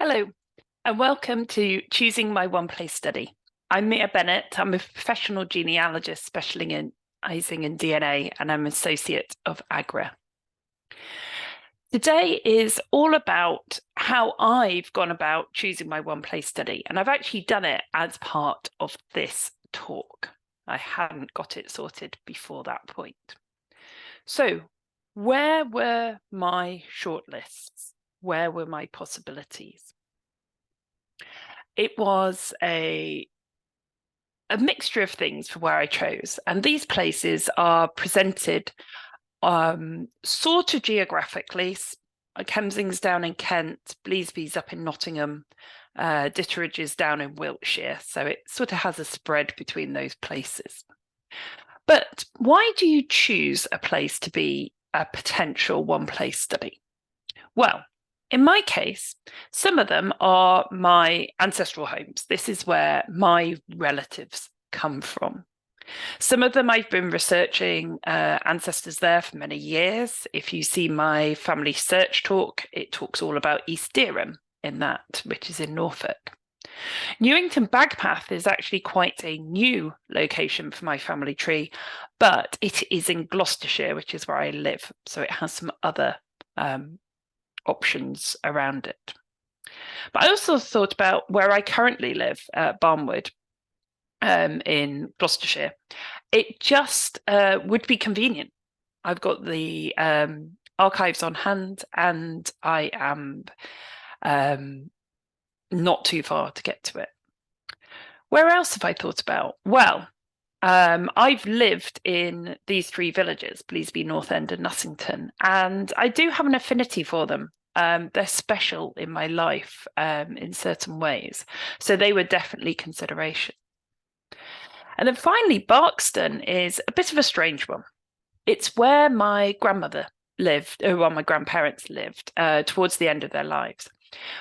Hello, and welcome to Choosing My One Place Study. I'm Mia Bennett. I'm a professional genealogist specialising in DNA, and I'm an associate of AGRA. Today is all about how I've gone about choosing my one place study, and I've actually done it as part of this talk. I hadn't got it sorted before that point. So, where were my shortlists? Where were my possibilities? It was a mixture of things for where I chose. And these places are presented sort of geographically. Kemsing's down in Kent, Bleasby's up in Nottingham, Ditteridge is down in Wiltshire. So it sort of has a spread between those places. But why do you choose a place to be a potential one place study? Well, in my case, some of them are my ancestral homes. This is where my relatives come from. Some of them I've been researching ancestors there for many years. If you see my family search talk, it talks all about East Dereham in that, which is in Norfolk. Newington Bagpath is actually quite a new location for my family tree, but it is in Gloucestershire, which is where I live. So it has some other options around it. But I also thought about where I currently live, Barnwood, in Gloucestershire. It just would be convenient. I've got the archives on hand, and I am not too far to get to it. Where else have I thought about? Well, I've lived in these three villages, Bleasby, North End, and Nussington, and I do have an affinity for them. They're special in my life in certain ways. So they were definitely consideration. And then finally, Barkston is a bit of a strange one. It's where my grandmother lived, or well, my grandparents lived towards the end of their lives.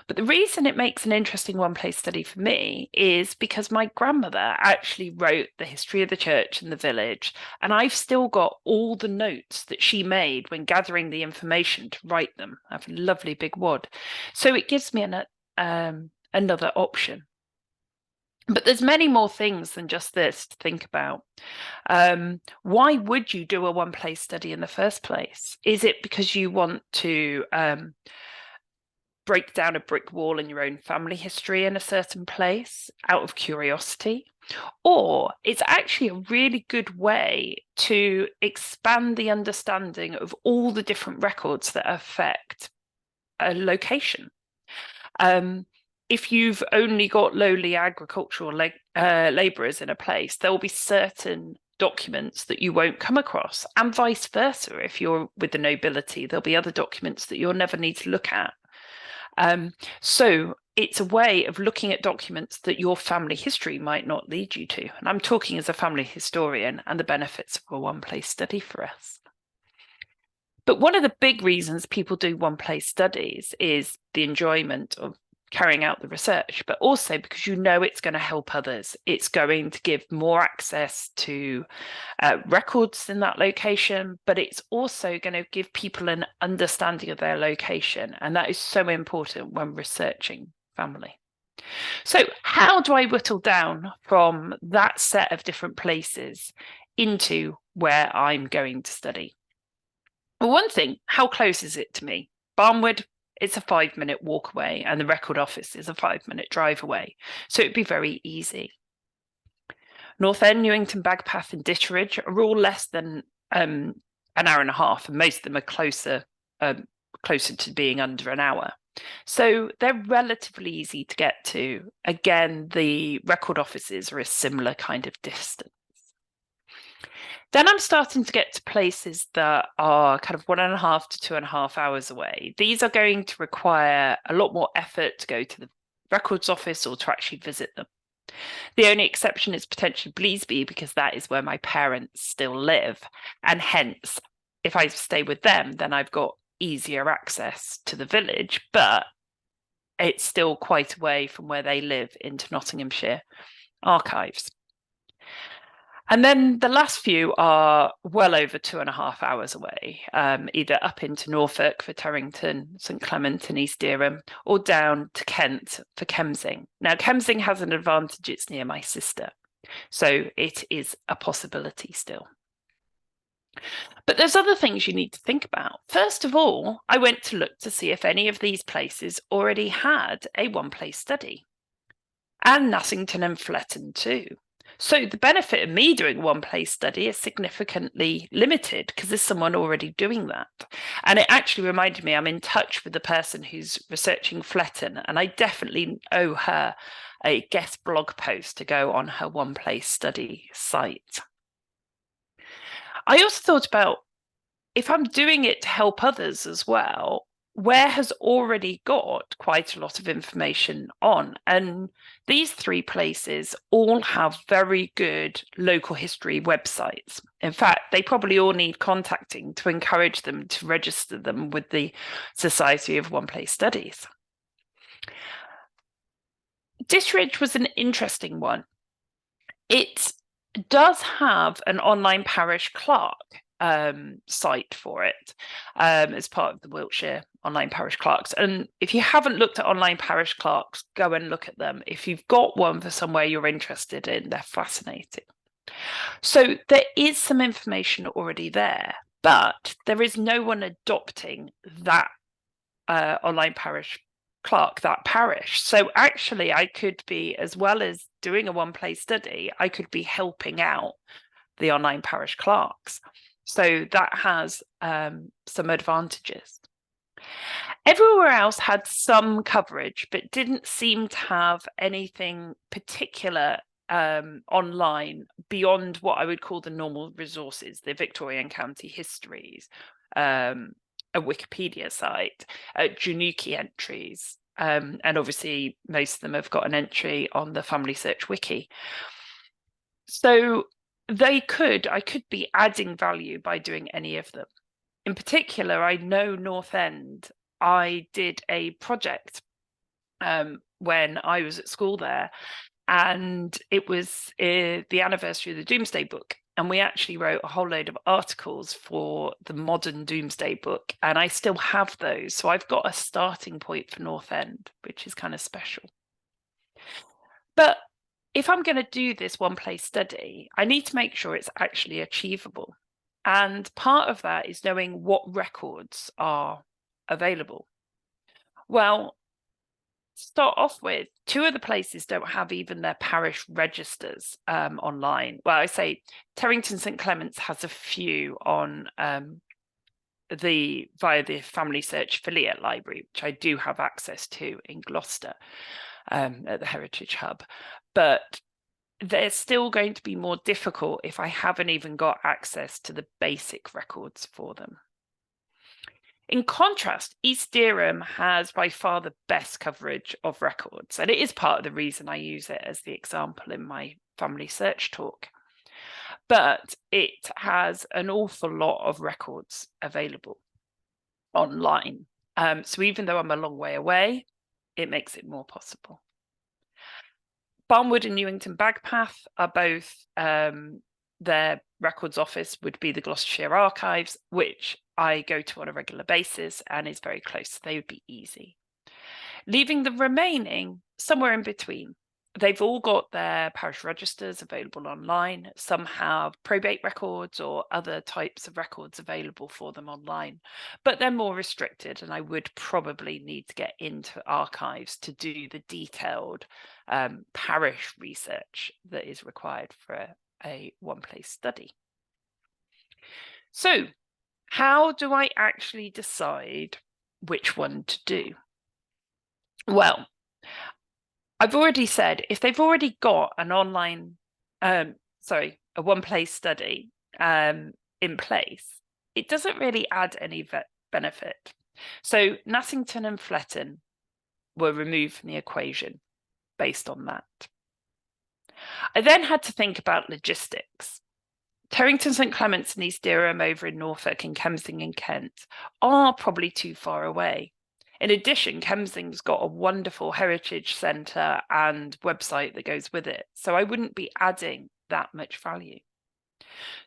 But the reason it makes an interesting one place study for me is because my grandmother actually wrote the history of the church and the village, and I've still got all the notes that she made when gathering the information to write them. I have a lovely big wad. So it gives me another option. But there's many more things than just this to think about. Why would you do a one place study in the first place? Is it because you want to break down a brick wall in your own family history in a certain place out of curiosity? Or it's actually a really good way to expand the understanding of all the different records that affect a location. If you've only got lowly agricultural labourers in a place, there will be certain documents that you won't come across, and vice versa. If you're with the nobility, there'll be other documents that you'll never need to look at. So it's a way of looking at documents that your family history might not lead you to. And I'm talking as a family historian and the benefits of a one place study for us. But one of the big reasons people do one place studies is the enjoyment of carrying out the research, but also because you know it's going to help others. It's going to give more access to records in that location, but it's also going to give people an understanding of their location. And that is so important when researching family. So how do I whittle down from that set of different places into where I'm going to study? Well, one thing, how close is it to me? Barnwood, it's a 5-minute walk away, and the record office is a 5-minute drive away. So it'd be very easy. North End, Newington, Bagpath, and Ditteridge are all less than an hour and a half, and most of them are closer to being under an hour. So they're relatively easy to get to. Again, the record offices are a similar kind of distance. Then I'm starting to get to places that are kind of 1.5 to 2.5 hours away. These are going to require a lot more effort to go to the records office or to actually visit them. The only exception is potentially Bleasby, because that is where my parents still live. And hence, if I stay with them, then I've got easier access to the village, but it's still quite away from where they live into Nottinghamshire archives. And then the last few are well over 2.5 hours away, either up into Norfolk for Terrington, St Clement and East Dereham, or down to Kent for Kemsing. Now, Kemsing has an advantage, it's near my sister, so it is a possibility still. But there's other things you need to think about. First of all, I went to look to see if any of these places already had a one-place study, and Nassington and Fletton too. So the benefit of me doing a one-place study is significantly limited because there's someone already doing that. And it actually reminded me I'm in touch with the person who's researching Fletton, and I definitely owe her a guest blog post to go on her one-place study site. I also thought about, if I'm doing it to help others as well, where has already got quite a lot of information on? And these 3 places all have very good local history websites. In fact, they probably all need contacting to encourage them to register them with the Society of One Place Studies. Disridge was an interesting one. It does have an online parish clerk site for it as part of the Wiltshire Online Parish Clerks. And if you haven't looked at online parish clerks, go and look at them. If you've got one for somewhere you're interested in, they're fascinating. So there is some information already there, but there is no one adopting that online parish clerk, that parish. So actually I could be, as well as doing a one-place study, I could be helping out the online parish clerks. So that has some advantages. Everywhere else had some coverage, but didn't seem to have anything particular online beyond what I would call the normal resources, the Victorian County histories, a Wikipedia site, Junuki entries, and obviously most of them have got an entry on the Family Search Wiki. So I could be adding value by doing any of them. In particular, I know North End, I did a project when I was at school there, and it was the anniversary of the Domesday Book. And we actually wrote a whole load of articles for the modern Domesday Book, and I still have those. So I've got a starting point for North End, which is kind of special. But if I'm going to do this one-place study, I need to make sure it's actually achievable. And part of that is knowing what records are available. Well, to start off with, 2 of the places don't have even their parish registers online. Well, I say Terrington St Clement's has a few on via the Family Search Affiliate Library, which I do have access to in Gloucester at the Heritage Hub. But they're still going to be more difficult if I haven't even got access to the basic records for them. In contrast, East Dereham has by far the best coverage of records, and it is part of the reason I use it as the example in my family search talk. But it has an awful lot of records available online. So even though I'm a long way away, it makes it more possible. Barnwood and Newington Bagpath are both, their records office would be the Gloucestershire Archives, which I go to on a regular basis and is very close. They would be easy. Leaving the remaining somewhere in between. They've all got their parish registers available online. Some have probate records or other types of records available for them online, but they're more restricted, and I would probably need to get into archives to do the detailed parish research that is required for a one-place study. So how do I actually decide which one to do? Well, I've already said, if they've already got an online, a one-place study in place, it doesn't really add any benefit. So Nassington and Fletton were removed from the equation based on that. I then had to think about logistics. Terrington St Clement's and East Dereham over in Norfolk and Kemsing in Kent are probably too far away. In addition, Kemsing's got a wonderful heritage centre and website that goes with it, so I wouldn't be adding that much value.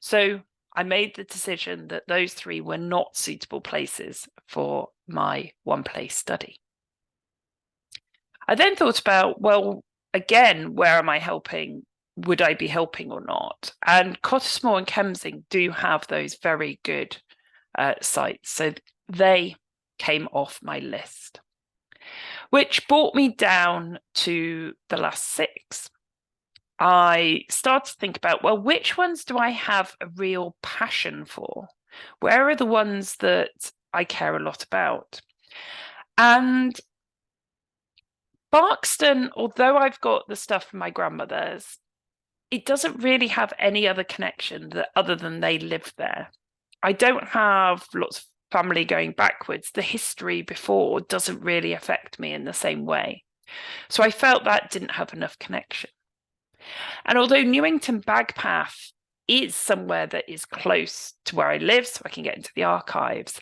So I made the decision that those three were not suitable places for my one place study. I then thought about, well, again, where am I helping? Would I be helping or not? And Cottesmore and Kemsing do have those very good sites. So they came off my list, which brought me down to the last 6. I started to think about, well, which ones do I have a real passion for? Where are the ones that I care a lot about? And Barkston, although I've got the stuff from my grandmother's, it doesn't really have any other connection other than they live there. I don't have lots of family going backwards. The history before doesn't really affect me in the same way. So I felt that didn't have enough connection. And although Newington Bagpath is somewhere that is close to where I live, so I can get into the archives,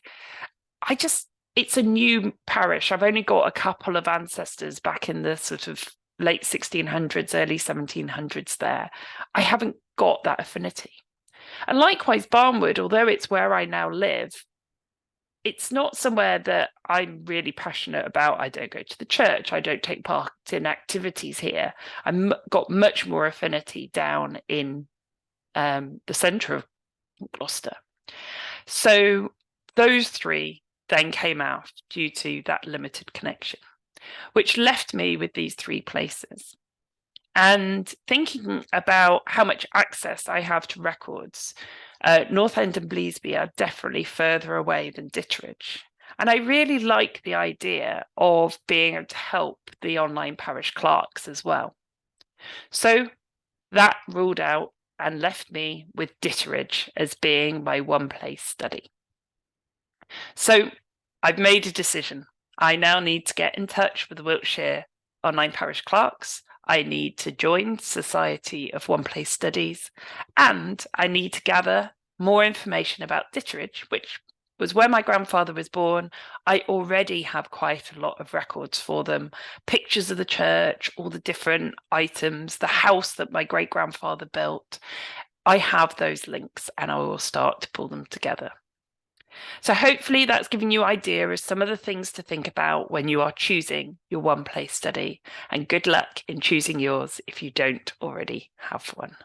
it's a new parish. I've only got a couple of ancestors back in the sort of late 1600s, early 1700s there. I haven't got that affinity. And likewise, Barnwood, although it's where I now live, it's not somewhere that I'm really passionate about. I don't go to the church. I don't take part in activities here. I've got much more affinity down in the centre of Gloucester. So those three then came out due to that limited connection, which left me with these 3 places. And thinking about how much access I have to records, North End and Bleasby are definitely further away than Ditteridge. And I really like the idea of being able to help the online parish clerks as well. So that ruled out and left me with Ditteridge as being my one place study. So I've made a decision. I now need to get in touch with the Wiltshire online parish clerks. I need to join Society of One Place Studies, and I need to gather more information about Ditteridge, which was where my grandfather was born. I already have quite a lot of records for them, pictures of the church, all the different items, the house that my great-grandfather built. I have those links and I will start to pull them together. So hopefully that's given you an idea of some of the things to think about when you are choosing your one place study, and good luck in choosing yours if you don't already have one.